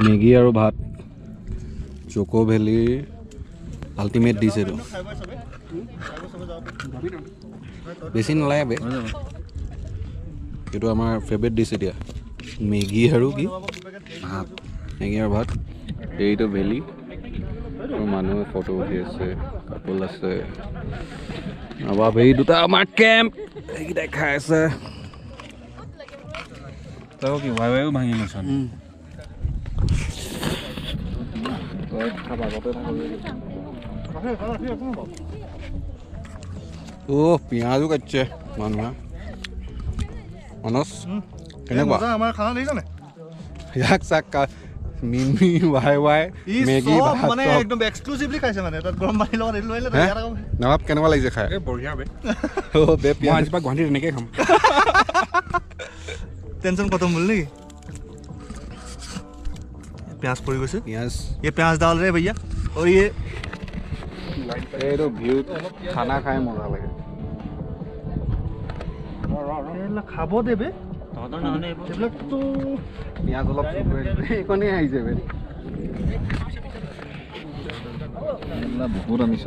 Maggi আৰু ভাত choco ভেলীৰ ultimate dish এইটো বেছি নালাগে বে এইটো আমাৰ ফেভৰেট ডিছ এতিয়া মেগী আৰু কি ভাত মেগী আৰু ভাত এইটো ভেলি আৰু মানুহে ফটো উঠি আছে কাপল আছে নবাব এই দুটা আমাৰ কেম্প এইকেইটাই খাই আছে তই কি ৱাই ৱাইও ভাঙি লৈছ পিঁয়াজো কাটিছে মানুহে মনজ কেনেকুৱা আমাৰ খানা দেখিছ নাই ইয়াক চাক মিমি ৱাই ৱাই মেগী মানে একদম এক্সক্লুসিভলি খাইছে মানে তাত গৰম পানী লগত এইটো লইলে নবাব কেনেকুৱা লাগিছে খাই বঢ়িয়া বে বে মই আজিপা গুৱাহাটীত এনেকৈ খাম टेंशन खत्म बोल नहीं प्याज पड़ गए प्याज ये प्याज डाल रहे हैं भैया और ये तो व्यू खाना खाए मजा लगे खाब देबे तो प्याज अलग এইকনে আহিছে বে বহুত আনিছ